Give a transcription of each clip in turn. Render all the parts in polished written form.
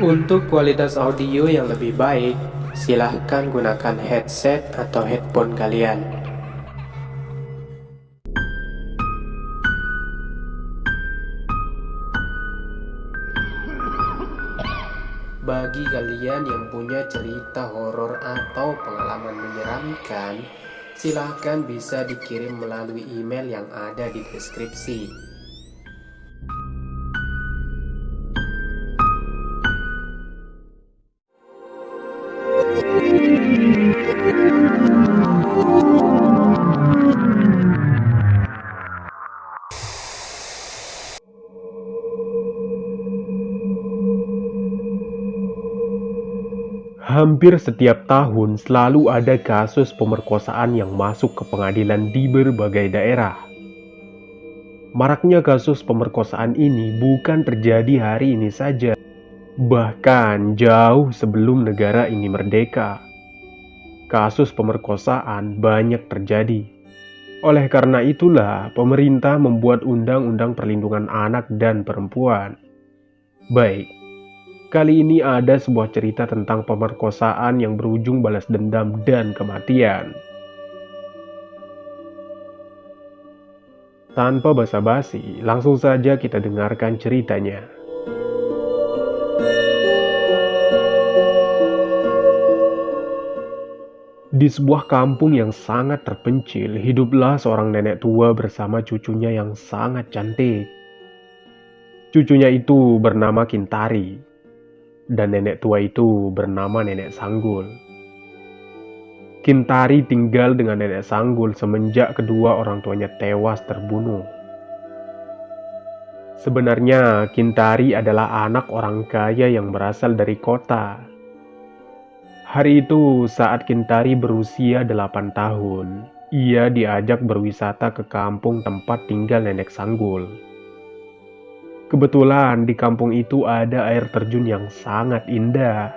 Untuk kualitas audio yang lebih baik, silahkan gunakan headset atau headphone kalian. Bagi kalian yang punya cerita horor atau pengalaman menyeramkan, silahkan bisa dikirim melalui email yang ada di deskripsi. Hampir setiap tahun selalu ada kasus pemerkosaan yang masuk ke pengadilan di berbagai daerah. Maraknya kasus pemerkosaan ini bukan terjadi hari ini saja, bahkan jauh sebelum negara ini merdeka. Kasus pemerkosaan banyak terjadi. Oleh karena itulah, pemerintah membuat Undang-Undang Perlindungan Anak dan Perempuan. Baik, kali ini ada sebuah cerita tentang pemerkosaan yang berujung balas dendam dan kematian. Tanpa basa-basi, langsung saja kita dengarkan ceritanya. Di sebuah kampung yang sangat terpencil, hiduplah seorang nenek tua bersama cucunya yang sangat cantik. Cucunya itu bernama Kintari, dan nenek tua itu bernama Nenek Sanggul. Kintari tinggal dengan Nenek Sanggul semenjak kedua orang tuanya tewas terbunuh. Sebenarnya, Kintari adalah anak orang kaya yang berasal dari kota. Hari itu, saat Kintari berusia 8 tahun, ia diajak berwisata ke kampung tempat tinggal Nenek Sanggul. Kebetulan di kampung itu ada air terjun yang sangat indah.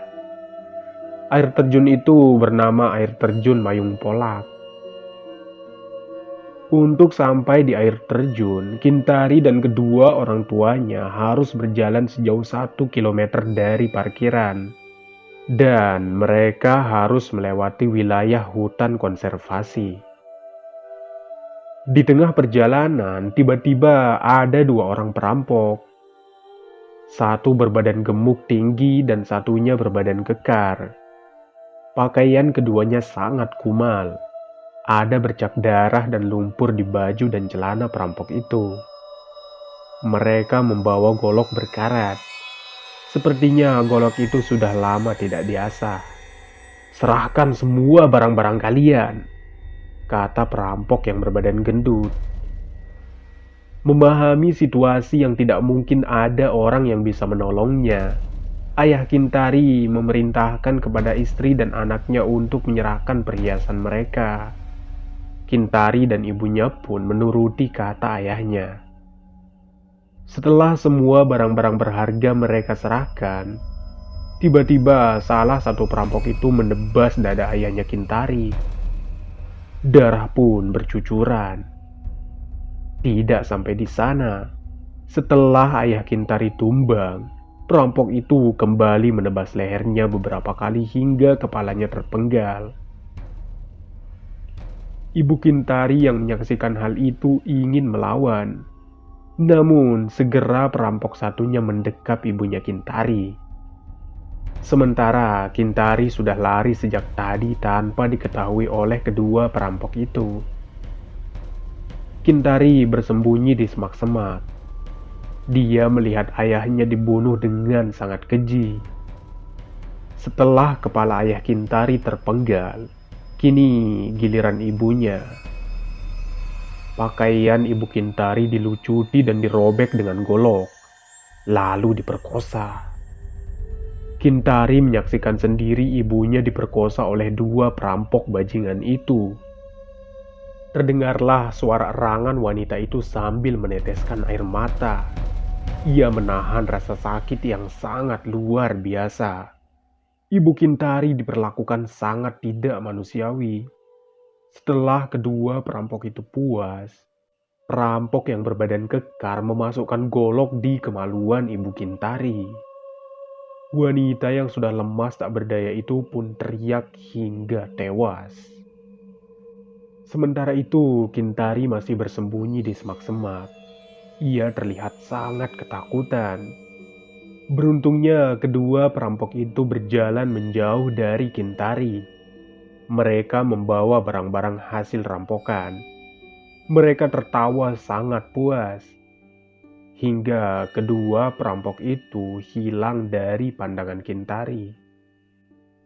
Air terjun itu bernama air terjun Mayung Polak. Untuk sampai di air terjun, Kintari dan kedua orang tuanya harus berjalan sejauh 1 kilometer dari parkiran. Dan mereka harus melewati wilayah hutan konservasi. Di tengah perjalanan, tiba-tiba ada 2 orang perampok. Satu berbadan gemuk tinggi dan satunya berbadan kekar. Pakaian keduanya sangat kumal. Ada bercak darah dan lumpur di baju dan celana perampok itu. Mereka membawa golok berkarat. Sepertinya golok itu sudah lama tidak diasah. "Serahkan semua barang-barang kalian," kata perampok yang berbadan gendut. Memahami situasi yang tidak mungkin ada orang yang bisa menolongnya, ayah Kintari memerintahkan kepada istri dan anaknya untuk menyerahkan perhiasan mereka. Kintari dan ibunya pun menuruti kata ayahnya. Setelah semua barang-barang berharga mereka serahkan, tiba-tiba salah satu perampok itu menebas dada ayahnya Kintari. Darah pun bercucuran. Tidak sampai di sana. Setelah ayah Kintari tumbang, perampok itu kembali menebas lehernya beberapa kali hingga kepalanya terpenggal. Ibu Kintari yang menyaksikan hal itu ingin melawan. Namun, segera perampok satunya mendekap ibunya Kintari. Sementara Kintari sudah lari sejak tadi tanpa diketahui oleh kedua perampok itu. Kintari bersembunyi di semak-semak. Dia melihat ayahnya dibunuh dengan sangat keji. Setelah kepala ayah Kintari terpenggal, kini giliran ibunya. Pakaian ibu Kintari dilucuti dan dirobek dengan golok, lalu diperkosa. Kintari menyaksikan sendiri ibunya diperkosa oleh 2 perampok bajingan itu. Terdengarlah suara erangan wanita itu sambil meneteskan air mata. Ia menahan rasa sakit yang sangat luar biasa. Ibu Kintari diperlakukan sangat tidak manusiawi. Setelah kedua perampok itu puas, perampok yang berbadan kekar memasukkan golok di kemaluan ibu Kintari. Wanita yang sudah lemas tak berdaya itu pun teriak hingga tewas. Sementara itu, Kintari masih bersembunyi di semak-semak. Ia terlihat sangat ketakutan. Beruntungnya, kedua perampok itu berjalan menjauh dari Kintari. Mereka membawa barang-barang hasil rampokan. Mereka tertawa sangat puas. Hingga kedua perampok itu hilang dari pandangan Kintari.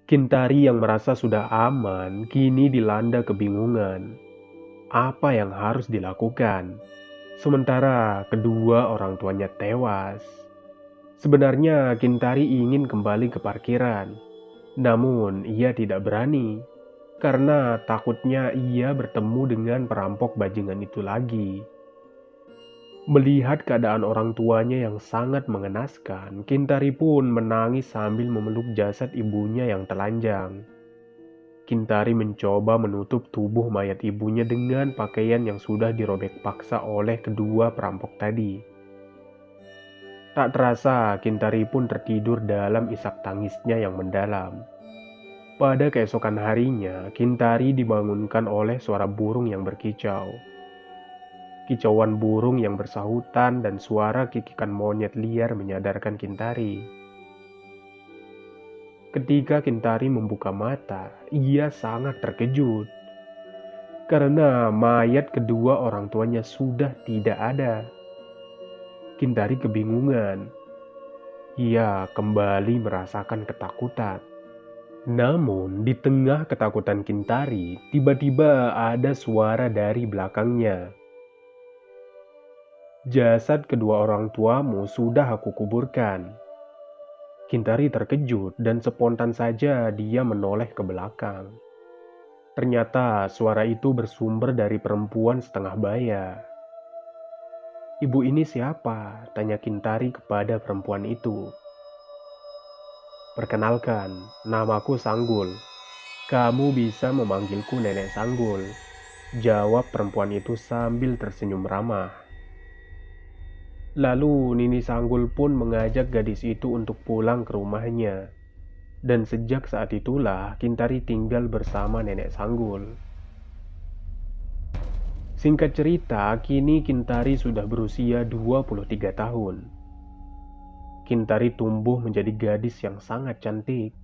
Kintari yang merasa sudah aman, kini dilanda kebingungan. Apa yang harus dilakukan? Sementara kedua orang tuanya tewas. Sebenarnya Kintari ingin kembali ke parkiran. Namun ia tidak berani. Karena takutnya ia bertemu dengan perampok bajingan itu lagi. Melihat keadaan orang tuanya yang sangat mengenaskan, Kintari pun menangis sambil memeluk jasad ibunya yang telanjang. Kintari mencoba menutup tubuh mayat ibunya dengan pakaian yang sudah dirobek paksa oleh kedua perampok tadi. Tak terasa, Kintari pun tertidur dalam isak tangisnya yang mendalam. Pada keesokan harinya, Kintari dibangunkan oleh suara burung yang berkicau. Kicauan burung yang bersahutan dan suara kikikan monyet liar menyadarkan Kintari. Ketika Kintari membuka mata, ia sangat terkejut. Karena mayat kedua orang tuanya sudah tidak ada. Kintari kebingungan. Ia kembali merasakan ketakutan. Namun, di tengah ketakutan Kintari, tiba-tiba ada suara dari belakangnya. Jasad kedua orang tuamu sudah aku kuburkan. Kintari terkejut dan spontan saja dia menoleh ke belakang. Ternyata suara itu bersumber dari perempuan setengah baya. "Ibu ini siapa?" tanya Kintari kepada perempuan itu. "Perkenalkan, namaku Sanggul. Kamu bisa memanggilku Nenek Sanggul," jawab perempuan itu sambil tersenyum ramah. Lalu Nini Sanggul pun mengajak gadis itu untuk pulang ke rumahnya. Dan sejak saat itulah Kintari tinggal bersama Nenek Sanggul. Singkat cerita, kini Kintari sudah berusia 23 tahun. Kintari tumbuh menjadi gadis yang sangat cantik.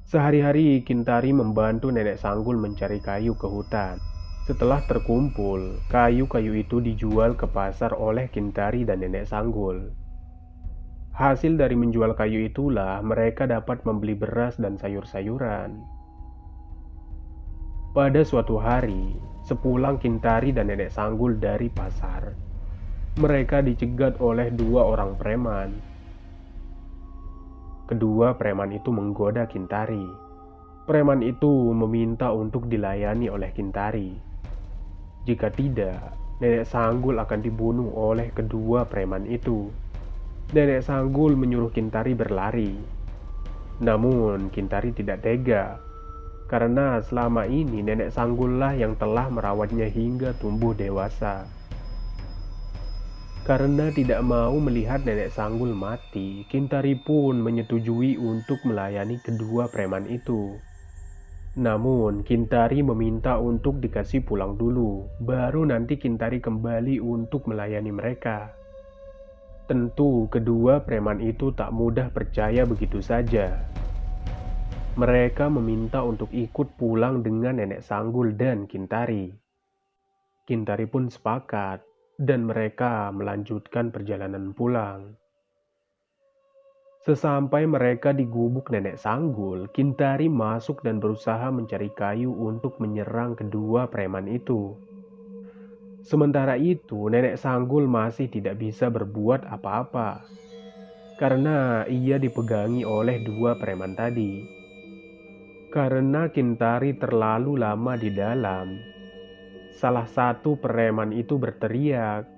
Sehari-hari Kintari membantu Nenek Sanggul mencari kayu ke hutan. Setelah terkumpul, kayu-kayu itu dijual ke pasar oleh Kintari dan Nenek Sanggul. Hasil dari menjual kayu itulah mereka dapat membeli beras dan sayur-sayuran. Pada suatu hari, sepulang Kintari dan Nenek Sanggul dari pasar, mereka dicegat oleh dua orang preman. Kedua preman itu menggoda Kintari. Preman itu meminta untuk dilayani oleh Kintari. Jika tidak, Nenek Sanggul akan dibunuh oleh kedua preman itu. Nenek Sanggul menyuruh Kintari berlari. Namun Kintari tidak tega, karena selama ini Nenek Sanggullah yang telah merawatnya hingga tumbuh dewasa. Karena tidak mau melihat Nenek Sanggul mati, Kintari pun menyetujui untuk melayani kedua preman itu. Namun, Kintari meminta untuk dikasih pulang dulu, baru nanti Kintari kembali untuk melayani mereka. Tentu, kedua preman itu tak mudah percaya begitu saja. Mereka meminta untuk ikut pulang dengan Nenek Sanggul dan Kintari. Kintari pun sepakat, dan mereka melanjutkan perjalanan pulang. Sesampai mereka di gubuk Nenek Sanggul, Kintari masuk dan berusaha mencari kayu untuk menyerang kedua preman itu. Sementara itu, Nenek Sanggul masih tidak bisa berbuat apa-apa, karena ia dipegangi oleh dua preman tadi. Karena Kintari terlalu lama di dalam, salah satu preman itu berteriak.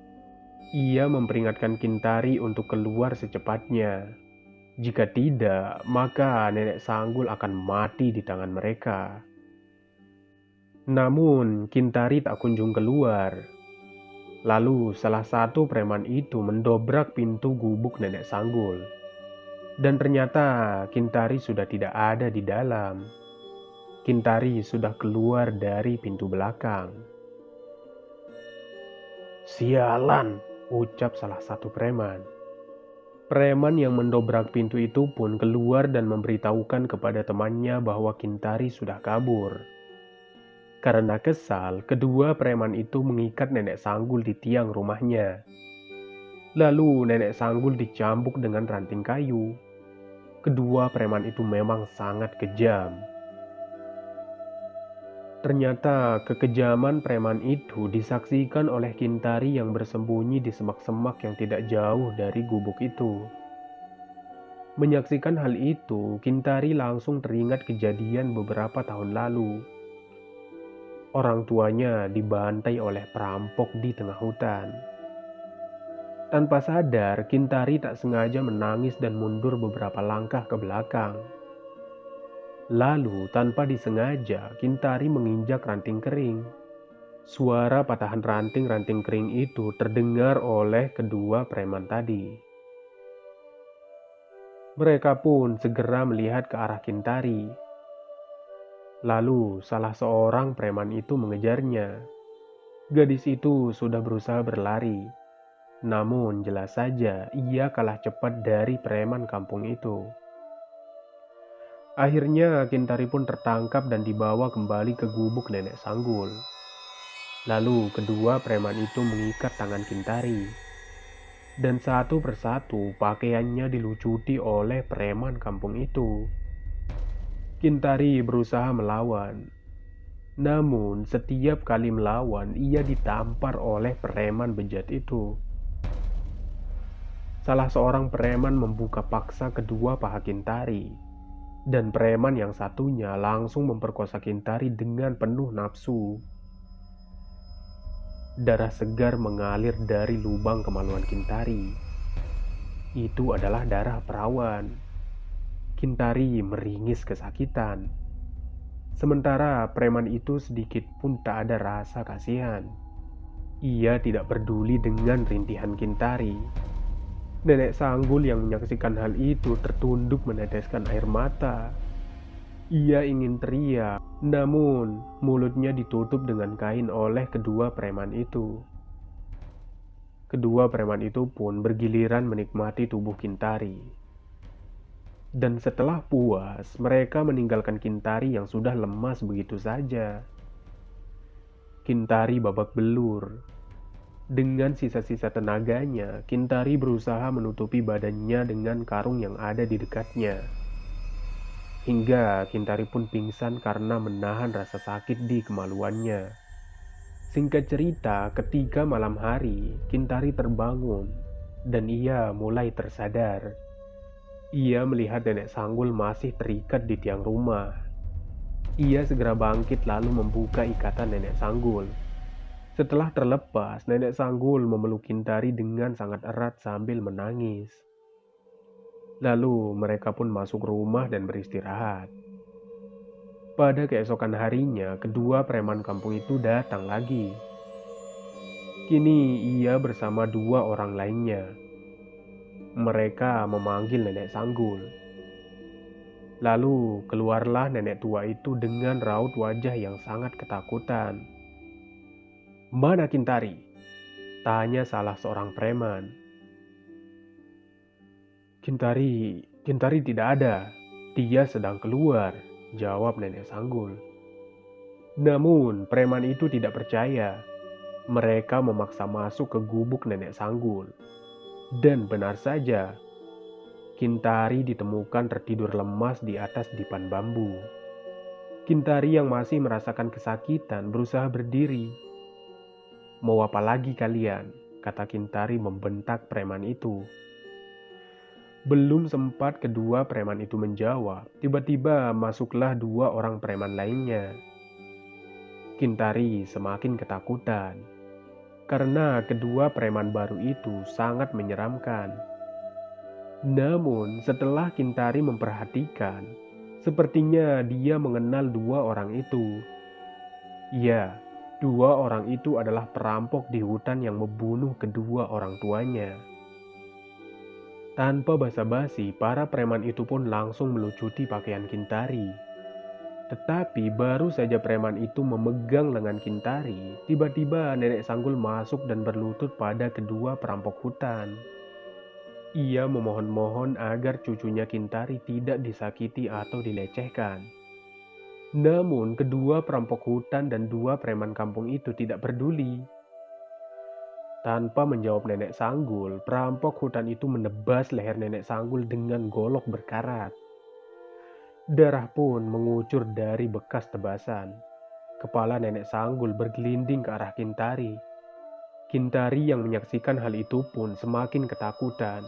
Ia memperingatkan Kintari untuk keluar secepatnya. Jika tidak, maka Nenek Sanggul akan mati di tangan mereka. Namun, Kintari tak kunjung keluar. Lalu, salah satu preman itu mendobrak pintu gubuk Nenek Sanggul. Dan ternyata Kintari sudah tidak ada di dalam. Kintari sudah keluar dari pintu belakang. "Sialan," ucap salah satu preman. Preman yang mendobrak pintu itu pun keluar dan memberitahukan kepada temannya bahwa Kintari sudah kabur. Karena kesal, kedua preman itu mengikat Nenek Sanggul di tiang rumahnya. Lalu Nenek Sanggul dicambuk dengan ranting kayu. Kedua preman itu memang sangat kejam. Ternyata kekejaman preman itu disaksikan oleh Kintari yang bersembunyi di semak-semak yang tidak jauh dari gubuk itu. Menyaksikan hal itu, Kintari langsung teringat kejadian beberapa tahun lalu. Orang tuanya dibantai oleh perampok di tengah hutan. Tanpa sadar, Kintari tak sengaja menangis dan mundur beberapa langkah ke belakang. Lalu, tanpa disengaja, Kintari menginjak ranting kering. Suara patahan ranting-ranting kering itu terdengar oleh kedua preman tadi. Mereka pun segera melihat ke arah Kintari. Lalu, salah seorang preman itu mengejarnya. Gadis itu sudah berusaha berlari. Namun, jelas saja ia kalah cepat dari preman kampung itu. Akhirnya Kintari pun tertangkap dan dibawa kembali ke gubuk Nenek Sanggul. Lalu kedua preman itu mengikat tangan Kintari. Dan satu persatu pakaiannya dilucuti oleh preman kampung itu. Kintari berusaha melawan. Namun setiap kali melawan ia ditampar oleh preman bejat itu. Salah seorang preman membuka paksa kedua paha Kintari. Dan preman yang satunya langsung memperkosa Kintari dengan penuh nafsu. Darah segar mengalir dari lubang kemaluan Kintari. Itu adalah darah perawan. Kintari meringis kesakitan. Sementara preman itu sedikit pun tak ada rasa kasihan. Ia tidak peduli dengan rintihan Kintari. Nenek Sanggul yang menyaksikan hal itu tertunduk meneteskan air mata. Ia ingin teriak, namun mulutnya ditutup dengan kain oleh kedua preman itu. Kedua preman itu pun bergiliran menikmati tubuh Kintari. Dan setelah puas, mereka meninggalkan Kintari yang sudah lemas begitu saja. Kintari babak belur. Dengan sisa-sisa tenaganya, Kintari berusaha menutupi badannya dengan karung yang ada di dekatnya. Hingga Kintari pun pingsan karena menahan rasa sakit di kemaluannya. Singkat cerita, ketika malam hari, Kintari terbangun dan ia mulai tersadar. Ia melihat Nenek Sanggul masih terikat di tiang rumah. Ia segera bangkit lalu membuka ikatan Nenek Sanggul. Setelah terlepas, Nenek Sanggul memeluk Kintari dengan sangat erat sambil menangis. Lalu mereka pun masuk rumah dan beristirahat. Pada keesokan harinya, kedua preman kampung itu datang lagi. Kini ia bersama dua orang lainnya. Mereka memanggil Nenek Sanggul. Lalu keluarlah nenek tua itu dengan raut wajah yang sangat ketakutan. "Mana Kintari?" tanya salah seorang preman. Kintari tidak ada. Dia sedang keluar," jawab Nenek Sanggul. Namun preman itu tidak percaya. Mereka memaksa masuk ke gubuk Nenek Sanggul. Dan benar saja, Kintari ditemukan tertidur lemas di atas dipan bambu. Kintari yang masih merasakan kesakitan berusaha berdiri. "Mau apa lagi kalian?" kata Kintari membentak preman itu. Belum sempat kedua preman itu menjawab, tiba-tiba masuklah dua orang preman lainnya. Kintari semakin ketakutan, karena kedua preman baru itu sangat menyeramkan. Namun setelah Kintari memperhatikan, sepertinya dia mengenal dua orang itu. Ya, dua orang itu adalah perampok di hutan yang membunuh kedua orang tuanya. Tanpa basa-basi, para preman itu pun langsung melucuti pakaian Kintari. Tetapi baru saja preman itu memegang lengan Kintari, tiba-tiba Nenek Sanggul masuk dan berlutut pada kedua perampok hutan. Ia memohon-mohon agar cucunya Kintari tidak disakiti atau dilecehkan. Namun kedua perampok hutan dan dua preman kampung itu tidak peduli. Tanpa menjawab Nenek Sanggul, perampok hutan itu menebas leher Nenek Sanggul dengan golok berkarat. Darah pun mengucur dari bekas tebasan. Kepala Nenek Sanggul bergelinding ke arah Kintari. Kintari yang menyaksikan hal itu pun semakin ketakutan.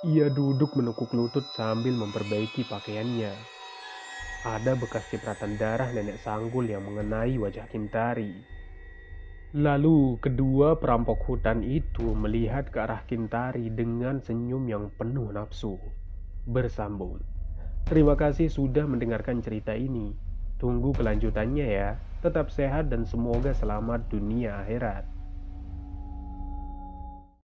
Ia duduk menekuk lutut sambil memperbaiki pakaiannya. Ada bekas cipratan darah Nenek Sanggul yang mengenai wajah Kintari. Lalu kedua perampok hutan itu melihat ke arah Kintari dengan senyum yang penuh nafsu. Bersambung. Terima kasih sudah mendengarkan cerita ini. Tunggu kelanjutannya ya. Tetap sehat dan semoga selamat dunia akhirat.